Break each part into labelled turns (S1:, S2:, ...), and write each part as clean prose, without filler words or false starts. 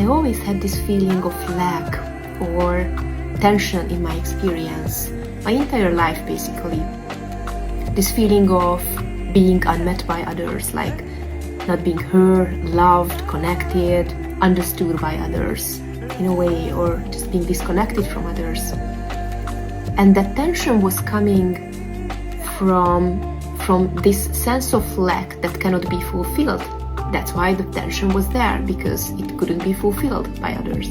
S1: I always had this feeling of lack or tension in my experience, my entire life basically. This feeling of being unmet by others, like not being heard, loved, connected, understood by others in a way, or just being disconnected from others. And that tension was coming from this sense of lack that cannot be fulfilled. That's why the tension was there, because it couldn't be fulfilled by others.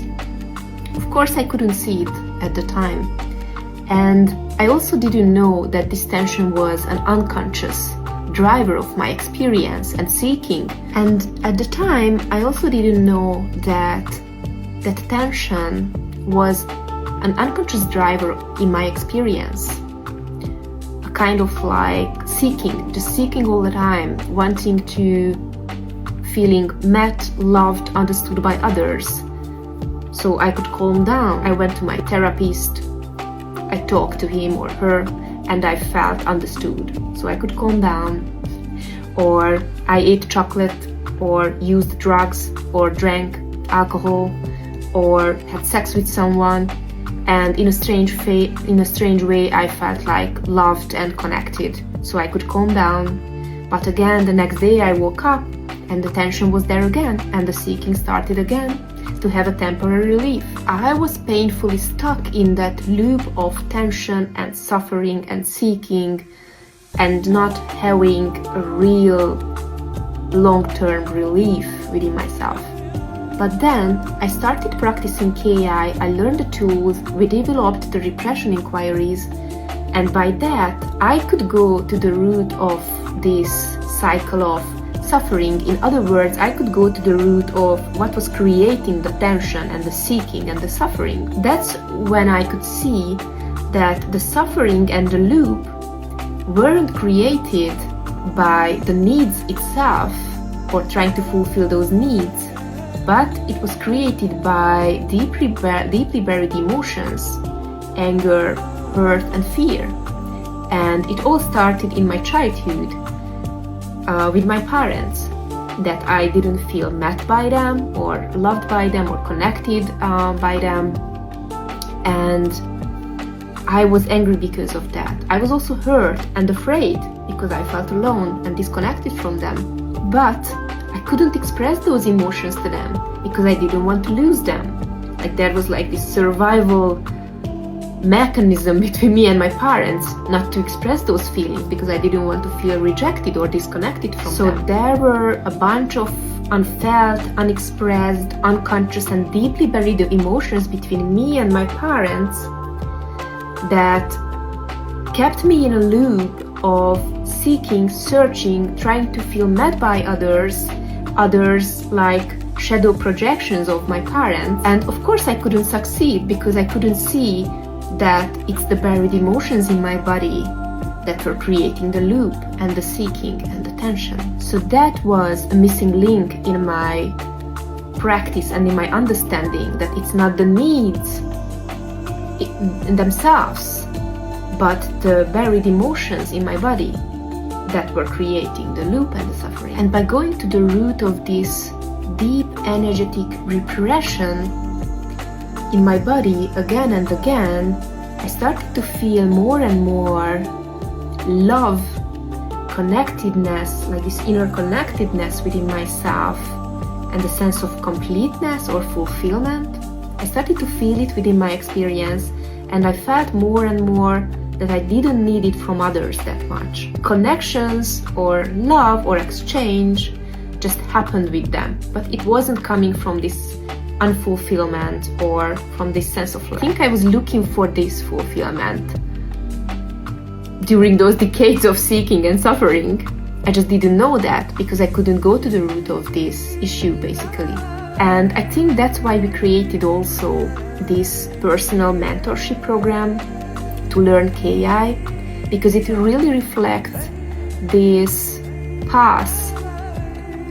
S1: Of course, I couldn't see it at the time. And I also didn't know that this tension was an unconscious driver of my experience and seeking. And at the time, I also didn't know that that tension was an unconscious driver in my experience. A kind of like seeking, just seeking all the time, wanting to feeling met, loved, understood by others. So I could calm down. I went to my therapist, I talked to him or her, and I felt understood. So I could calm down. Or I ate chocolate, or used drugs, or drank alcohol, or had sex with someone, and in a strange way I felt like loved and connected. So I could calm down. But again, the next day I woke up and the tension was there again, and the seeking started again to have a temporary relief. I was painfully stuck in that loop of tension and suffering and seeking and not having a real long-term relief within myself. But then I started practicing KI, I learned the tools, we developed the repression inquiries, and by that I could go to the root of this cycle of suffering. In other words, I could go to the root of what was creating the tension and the seeking and the suffering. That's when I could see that the suffering and the loop weren't created by the needs itself or trying to fulfill those needs, but it was created by deeply buried emotions, anger, hurt and fear. And it all started in my childhood with my parents, that I didn't feel met by them or loved by them or connected by them, and I was angry because of that. I was also hurt and afraid because I felt alone and disconnected from them, but I couldn't express those emotions to them because I didn't want to lose them. Like there was like this survival mechanism between me and my parents not to express those feelings because I didn't want to feel rejected or disconnected from them. So there were a bunch of unfelt, unexpressed, unconscious and deeply buried emotions between me and my parents that kept me in a loop of seeking, searching, trying to feel met by others like shadow projections of my parents. And of course I couldn't succeed because I couldn't see that it's the buried emotions in my body that were creating the loop and the seeking and the tension. So that was a missing link in my practice and in my understanding that it's not the needs in themselves, but the buried emotions in my body that were creating the loop and the suffering. And by going to the root of this deep energetic repression in my body again and again, I started to feel more and more love, connectedness, like this inner connectedness within myself, and the sense of completeness or fulfillment. I started to feel it within my experience, and I felt more and more that I didn't need it from others that much. Connections or love or exchange just happened with them, but it wasn't coming from this unfulfillment or from this sense of love. I think I was looking for this fulfillment during those decades of seeking and suffering. I just didn't know that because I couldn't go to the root of this issue basically. And I think that's why we created also this personal mentorship program to learn KI, because it really reflects this path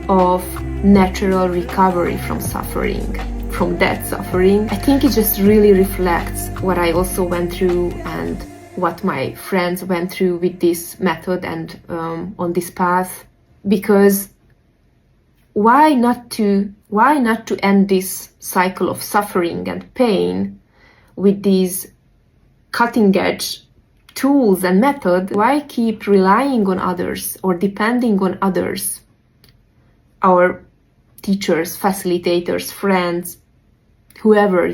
S1: of natural recovery from suffering, from that suffering. I think it just really reflects what I also went through and what my friends went through with this method and on this path, because why not to end this cycle of suffering and pain with these cutting edge tools and methods? Why keep relying on others or depending on others, our teachers, facilitators, friends, whoever,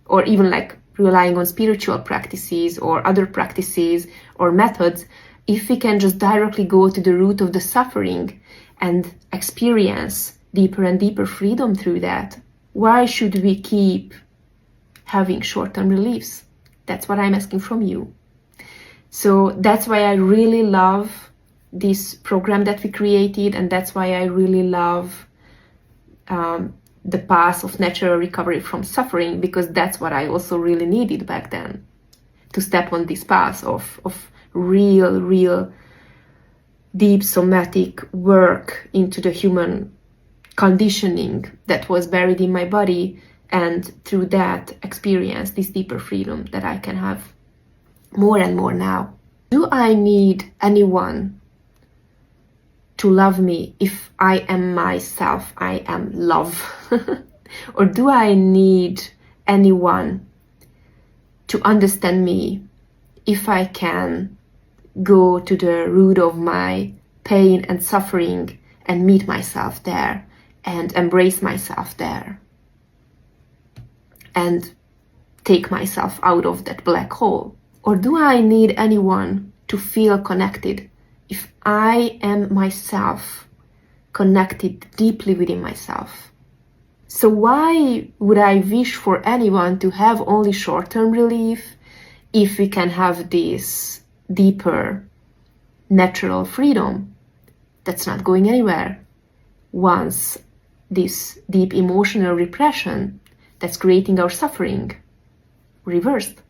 S1: or even like relying on spiritual practices or other practices or methods, if we can just directly go to the root of the suffering and experience deeper and deeper freedom through that? Why should we keep having short-term reliefs? That's what I'm asking from you. So that's why I really love this program that we created, and that's why I really love the path of natural recovery from suffering, because that's what I also really needed back then, to step on this path of real deep somatic work into the human conditioning that was buried in my body, and through that experience this deeper freedom that I can have more and more now. Do I need anyone to love me if I am myself? I am love. Or do I need anyone to understand me if I can go to the root of my pain and suffering and meet myself there and embrace myself there and take myself out of that black hole? Or do I need anyone to feel connected if I am myself, connected deeply within myself? So why would I wish for anyone to have only short-term relief if we can have this deeper natural freedom that's not going anywhere once this deep emotional repression that's creating our suffering reversed?